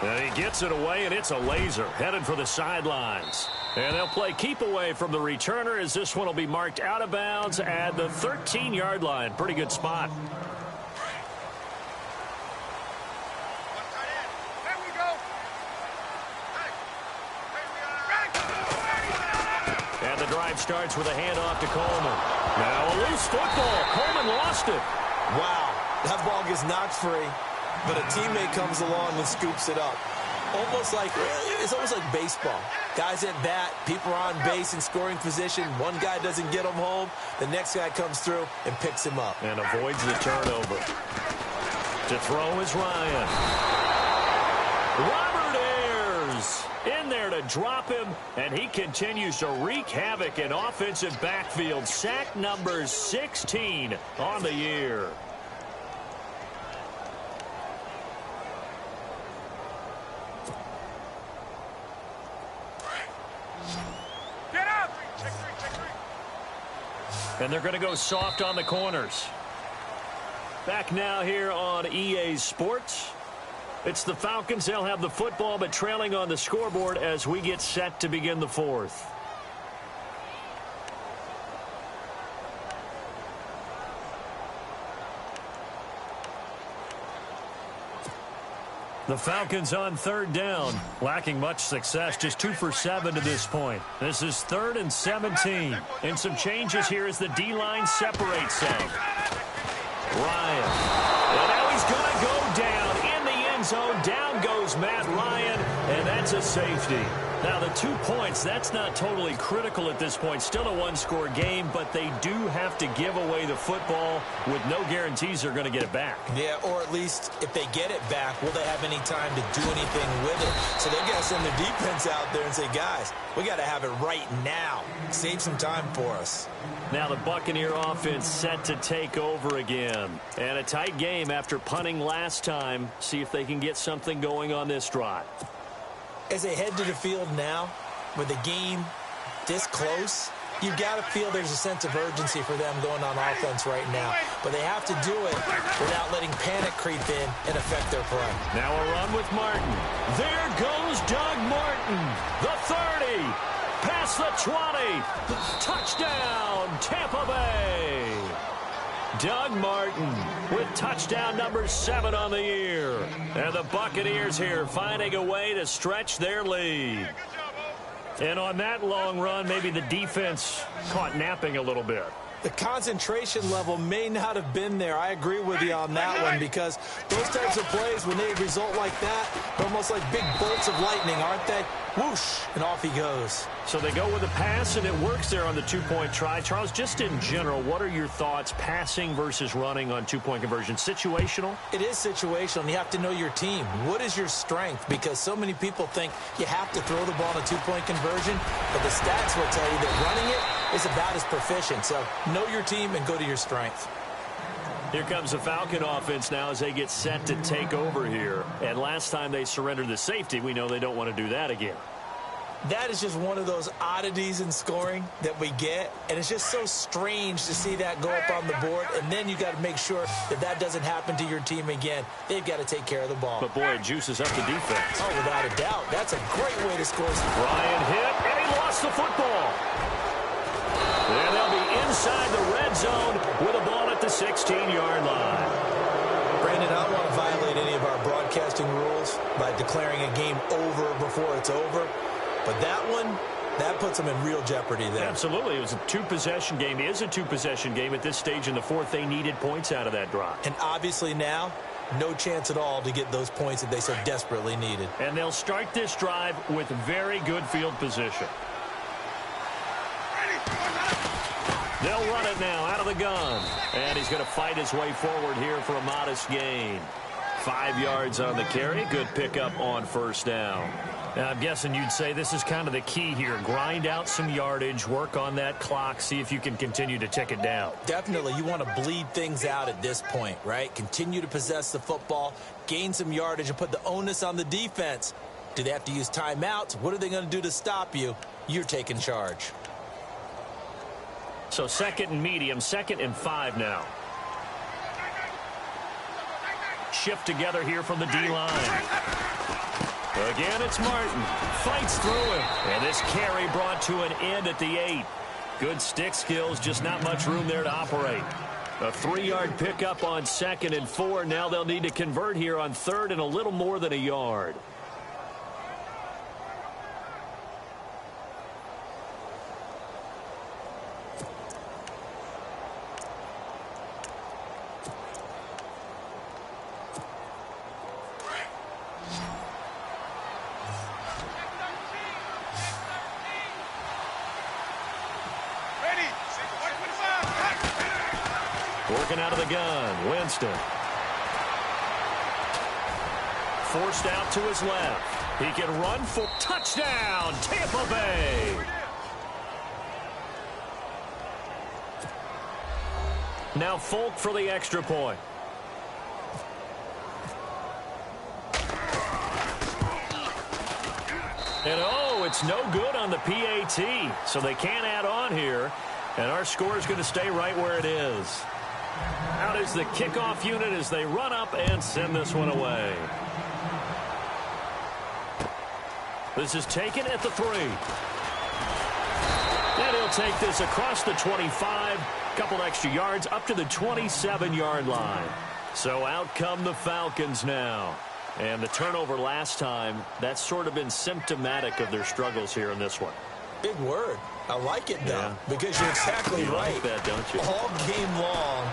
And he gets it away, and it's a laser headed for the sidelines. And they'll play keep away from the returner as this one will be marked out of bounds at the 13-yard line. Pretty good spot. And the drive starts with a handoff to Coleman. Now a loose football. Coleman lost it. Wow, that ball gets knocked free, but a teammate comes along and scoops it up. It's almost like baseball. Guys at bat, people are on base in scoring position. One guy doesn't get him home. The next guy comes through and picks him up. And avoids the turnover. To throw is Ryan. Robert Ayers in there to drop him, and he continues to wreak havoc in offensive backfield. Sack number 16 on the year. Get up! And they're going to go soft on the corners. Back now here on EA Sports. It's the Falcons. They'll have the football, but trailing on the scoreboard as we get set to begin the fourth. The Falcons on third down, lacking much success, just 2 for 7 to this point. This is 3rd and 17. And some changes here as the D-line separates some. Ryan. And now he's going to go down in the end zone. Down goes Matt Ryan, and that's a safety. Now, the 2 points, that's not totally critical at this point. Still a one-score game, but they do have to give away the football with no guarantees they're going to get it back. Yeah, or at least if they get it back, will they have any time to do anything with it? So they're going to send their defense out there and say, guys, we got to have it right now. Save some time for us. Now the Buccaneer offense set to take over again. And a tight game after punting last time. See if they can get something going on this drive. As they head to the field now, with the game this close, you've got to feel there's a sense of urgency for them going on offense right now. But they have to do it without letting panic creep in and affect their play. Now a run with Martin. There goes Doug Martin. The 30. Past the 20. Touchdown, Tampa Bay. Doug Martin with touchdown number 7 on the year. And the Buccaneers here finding a way to stretch their lead. And on that long run, maybe the defense caught napping a little bit. The concentration level may not have been there. I agree with you on that one, because those types of plays, when they result like that, they're almost like big bolts of lightning, aren't they? Whoosh, and off he goes. So they go with a pass, and it works there on the 2-point try. Charles, just in general, what are your thoughts passing versus running on 2-point conversion? Situational? It is situational, and you have to know your team. What is your strength? Because so many people think you have to throw the ball on a 2-point conversion, but the stats will tell you that running it is about as proficient. So know your team and go to your strength. Here comes the Falcon offense now as they get set to take over here. And last time they surrendered the safety, we know they don't want to do that again. That is just one of those oddities in scoring that we get, and it's just so strange to see that go up on the board, and then you got to make sure that that doesn't happen to your team again. They've got to take care of the ball. But, boy, it juices up the defense. Oh, without a doubt. That's a great way to score. Ryan hit, and he lost the football. And they'll be inside the red zone with a ball at the 16-yard line. Brandon, I don't want to violate any of our broadcasting rules by declaring a game over before it's over. But that one, that puts them in real jeopardy there. Absolutely. It was a 2-possession game. It is a 2-possession game. At this stage in the fourth, they needed points out of that drive. And obviously now, no chance at all to get those points that they so desperately needed. And they'll start this drive with very good field position. They'll run it now out of the gun. And he's going to fight his way forward here for a modest gain. 5 yards on the carry. Good pickup on first down. Now, I'm guessing you'd say this is kind of the key here. Grind out some yardage, work on that clock, see if you can continue to tick it down. Definitely. You want to bleed things out at this point, right? Continue to possess the football, gain some yardage, and put the onus on the defense. Do they have to use timeouts? What are they going to do to stop you? You're taking charge. So 2nd and medium, 2nd and 5 now. Shift together here from the D-line. Again, it's Martin. Fights through him. And this carry brought to an end at the 8. Good stick skills, just not much room there to operate. A 3-yard pickup on 2nd and 4. Now they'll need to convert here on 3rd and a little more than a yard. Working out of the gun, Winston. forced out to his left. He can run for touchdown, Tampa Bay. Now Folk for the extra point. And oh, it's no good on the PAT, so they can't add on here. And our score is going to stay right where it is. Out is the kickoff unit as they run up and send this one away. This is taken at the 3. And he'll take this across the 25. Couple extra yards up to the 27-yard line. So out come the Falcons now. And the turnover last time, that's sort of been symptomatic of their struggles here in this one. Big word. I like it, though, because you're exactly right. Like that, don't you? All game long,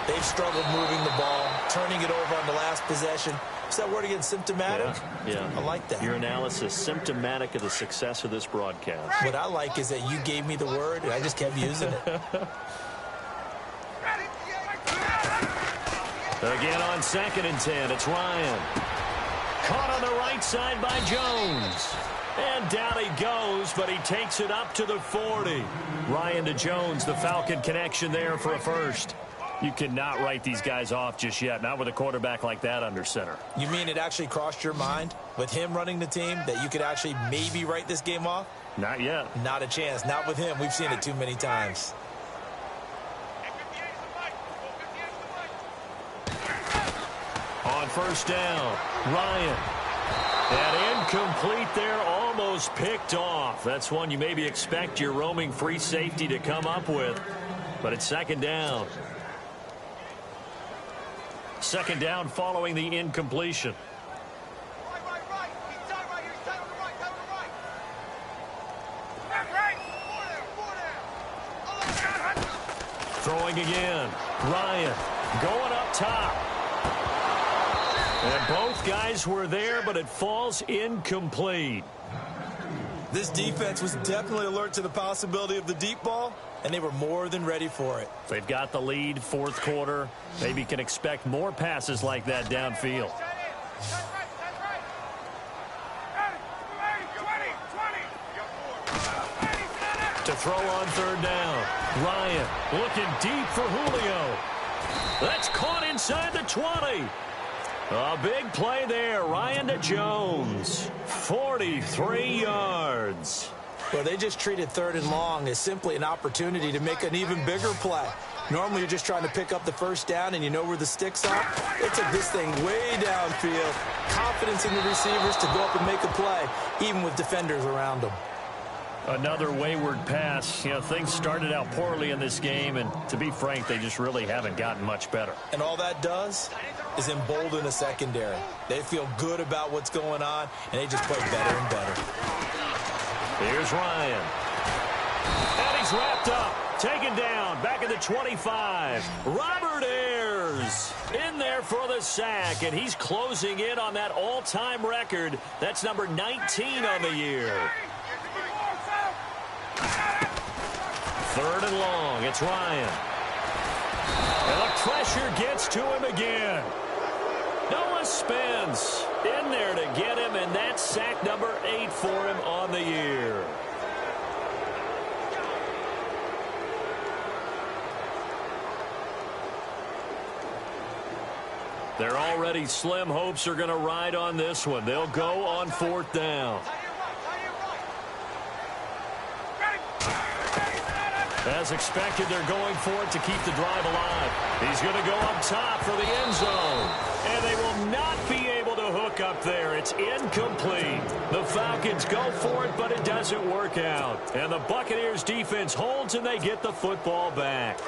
they've struggled moving the ball, turning it over on the last possession. Is that word again, symptomatic? Yeah. I like that. Your analysis, symptomatic of the success of this broadcast. What I like is that you gave me the word, and I just kept using it. Again on 2nd and 10, it's Ryan. Caught on the right side by Jones. And down he goes, but he takes it up to the 40. Ryan to Jones, the Falcon connection there for a first. You cannot write these guys off just yet, not with a quarterback like that under center. You mean it actually crossed your mind with him running the team that you could actually maybe write this game off? Not yet. Not a chance. Not with him. We've seen it too many times. On first down, Ryan. And incomplete there, almost picked off. That's one you maybe expect your roaming free safety to come up with. But it's 2nd down. 2nd down following the incompletion. Throwing again. Ryan going up top. And both guys were there, but it falls incomplete. This defense was definitely alert to the possibility of the deep ball, and they were more than ready for it. They've got the lead, 4th quarter. Maybe can expect more passes like that downfield. To throw on 3rd down. Ryan looking deep for Julio. That's caught inside the 20. A big play there. Ryan to Jones. 43 yards. Well, they just treated 3rd and long as simply an opportunity to make an even bigger play. Normally, you're just trying to pick up the first down, and you know where the sticks are. They took this thing way downfield. Confidence in the receivers to go up and make a play, even with defenders around them. Another wayward pass. You know, things started out poorly in this game, and to be frank, they just really haven't gotten much better. And all that does is embolden a secondary. They feel good about what's going on, and they just play better and better. Here's Ryan. And he's wrapped up. Taken down. Back at the 25. Robert Ayers in there for the sack, and he's closing in on that all-time record. That's number 19 on the year. 3rd and long. It's Ryan. And the pressure gets to him again. Noah Spence in there to get him, and that's sack number 8 for him on the year. They're already slim hopes are going to ride on this one. They'll go on 4th down. As expected, they're going for it to keep the drive alive. He's going to go up top for the end zone. And they will not be able to hook up there. It's incomplete. The Falcons go for it, but it doesn't work out. And the Buccaneers defense holds, and they get the football back.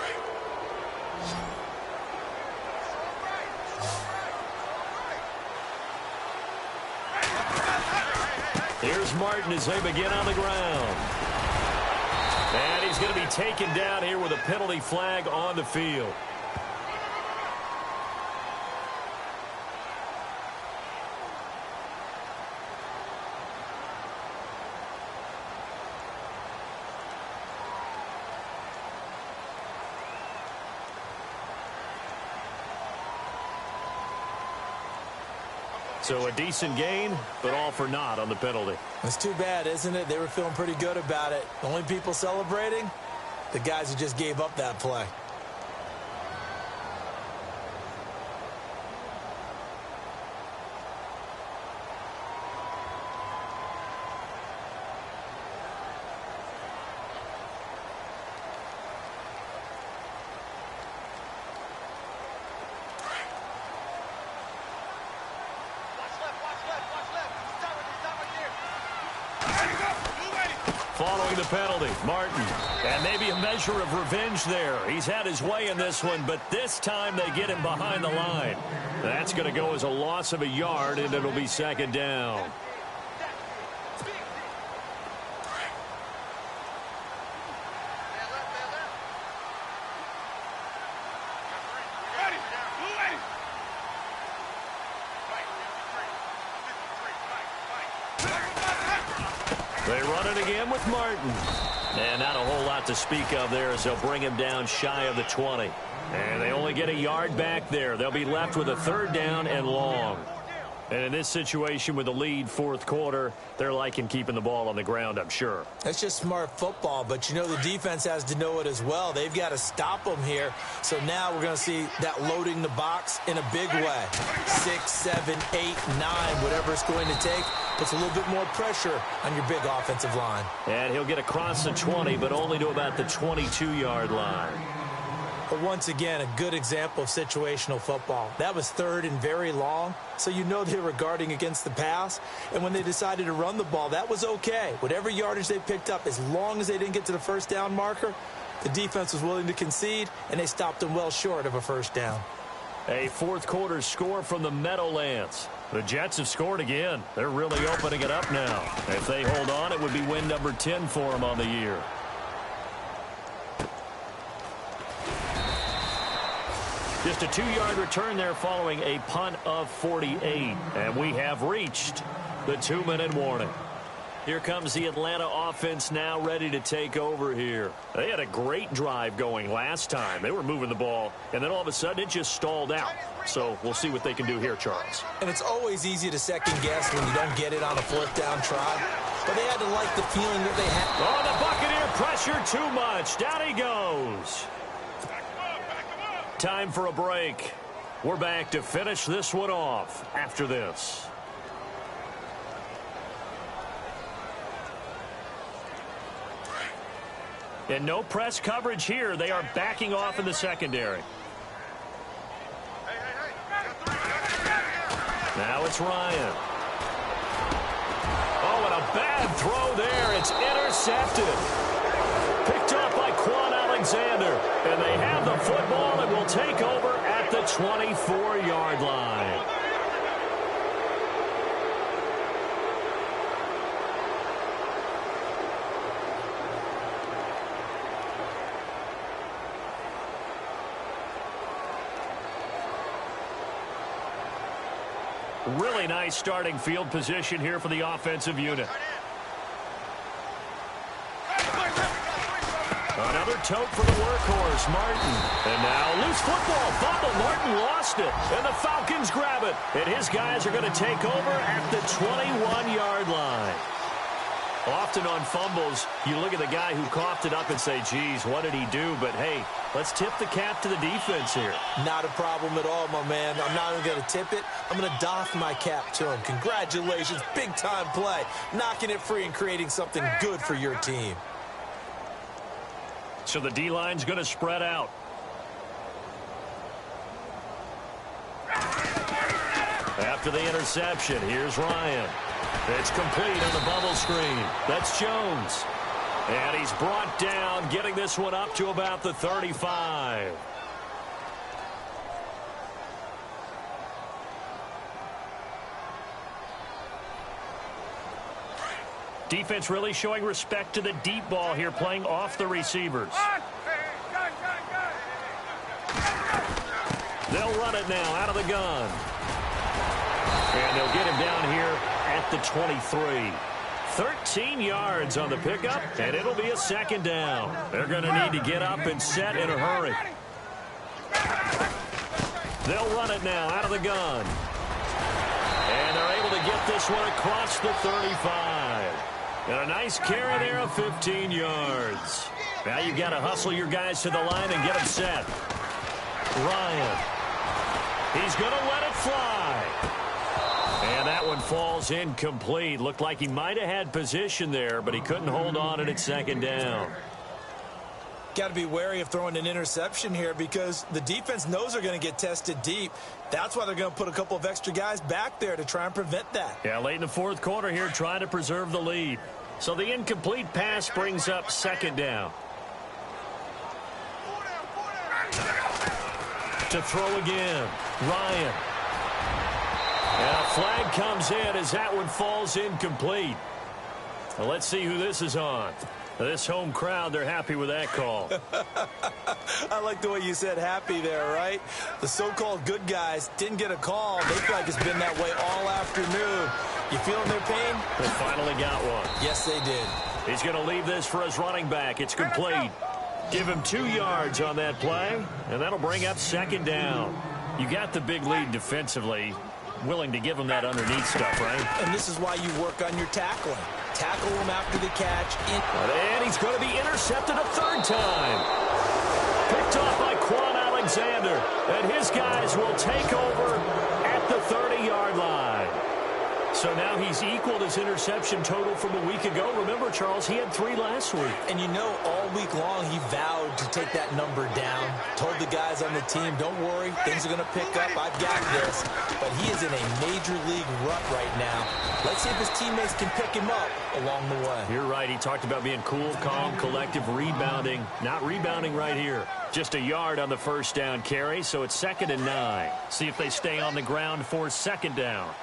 Here's Martin as they begin on the ground. And he's going to be taken down here with a penalty flag on the field. So a decent gain, but all for naught on the penalty. It's too bad, isn't it? They were feeling pretty good about it. The only people celebrating, the guys who just gave up that play. Following the penalty, Martin. And maybe a measure of revenge there. He's had his way in this one, but this time they get him behind the line. That's going to go as a loss of a yard, and it'll be second down. They run it again with Martin. And not a whole lot to speak of there as they'll bring him down shy of the 20. And they only get a yard back there. They'll be left with a third down and long. And in this situation with the lead fourth quarter, they're liking keeping the ball on the ground, I'm sure. That's just smart football, but you know the defense has to know it as well. They've got to stop them here. So now we're going to see that loading the box in a big way. 6, 7, 8, 9, whatever it's going to take, puts a little bit more pressure on your big offensive line. And he'll get across the 20, but only to about the 22-yard line. But once again, a good example of situational football. That was third and very long, so you know they were guarding against the pass. And when they decided to run the ball, that was okay. Whatever yardage they picked up, as long as they didn't get to the first down marker, the defense was willing to concede, and they stopped them well short of a first down. A fourth quarter score from the Meadowlands. The Jets have scored again. They're really opening it up now. If they hold on, it would be win number 10 for them on the year. Just a 2-yard return there following a punt of 48. And we have reached the 2-minute warning. Here comes the Atlanta offense now ready to take over here. They had a great drive going last time. They were moving the ball, and then all of a sudden it just stalled out. So we'll see what they can do here, Charles. And it's always easy to second guess when you don't get it on a fourth down try. But they had to like the feeling that they had. Oh, the Buccaneer pressure too much. Down he goes. Time for a break. We're back to finish this one off after this. And no press coverage here. They are backing off in the secondary. Now it's Ryan. Oh, and a bad throw there. It's intercepted. Picked up by Quan Alexander. And they have the football and will take over at the 24-yard line. Really nice starting field position here for the offensive unit. Another tote for the workhorse, Martin. And now loose football. Fumble. Martin lost it. And the Falcons grab it. And his guys are going to take over at the 21-yard line. Often on fumbles, you look at the guy who coughed it up and say, geez, what did he do? But, hey, let's tip the cap to the defense here. Not a problem at all, my man. I'm not even going to tip it. I'm going to doff my cap to him. Congratulations. Big-time play. Knocking it free and creating something good for your team. So the D-line's going to spread out. After the interception, here's Ryan. It's complete on the bubble screen. That's Jones. And he's brought down, getting this one up to about the 35. Defense really showing respect to the deep ball here, playing off the receivers. They'll run it now out of the gun. And they'll get him down here at the 23. 13 yards on the pickup, and it'll be a second down. They're going to need to get up and set in a hurry. They'll run it now out of the gun. And they're get this one across the 35. And a nice carry there of 15 yards. Now you've got to hustle your guys to the line and get them set. Ryan. He's going to let it fly. And that one falls incomplete. Looked like he might have had position there, but he couldn't hold on at second down. Got to be wary of throwing an interception here because the defense knows they're going to get tested deep. That's why they're going to put a couple of extra guys back there to try and prevent that. Yeah, late in the fourth quarter here, trying to preserve the lead. So the incomplete pass brings up second down. To throw again, Ryan. And a flag comes in as that one falls incomplete. Well, let's see who this is on. This home crowd, they're happy with that call. I like the way you said happy there, right? The so-called good guys didn't get a call. They feel like it's been that way all afternoon. You feeling their pain? They finally got one. Yes, they did. He's going to leave this for his running back. It's complete. Give him 2 yards on that play, and that'll bring up second down. You got the big lead defensively. Willing to give him that underneath stuff, right? And this is why you work on your tackling. Tackle him after the catch. And he's going to be intercepted a third time. Picked off by Quan Alexander. And his guys will take over at the 30-yard line. So now he's equaled his interception total from a week ago. Remember, Charles, he had 3 last week. And you know, all week long he vowed to take that number down. Told the guys on the team, don't worry, things are going to pick up. I've got this. But he is in a major league rut right now. Let's see if his teammates can pick him up along the way. You're right. He talked about being cool, calm, collective, rebounding. Not rebounding right here. Just a yard on the first down carry, so it's 2nd and 9. See if they stay on the ground for second down.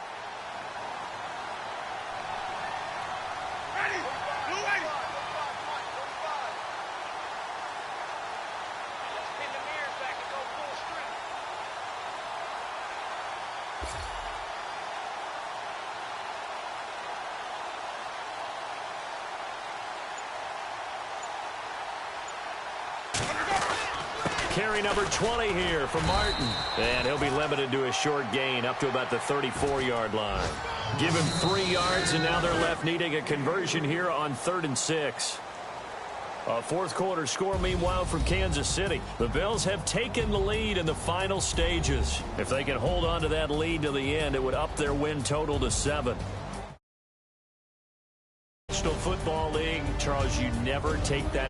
Carry number 20 here for Martin. And he'll be limited to a short gain up to about the 34-yard line. Give him 3 yards, and now they're left needing a conversion here on 3rd and 6. A fourth quarter score, meanwhile, from Kansas City. The Bills have taken the lead in the final stages. If they can hold on to that lead to the end, it would up their win total to 7. National Football League, Charles, you never take that.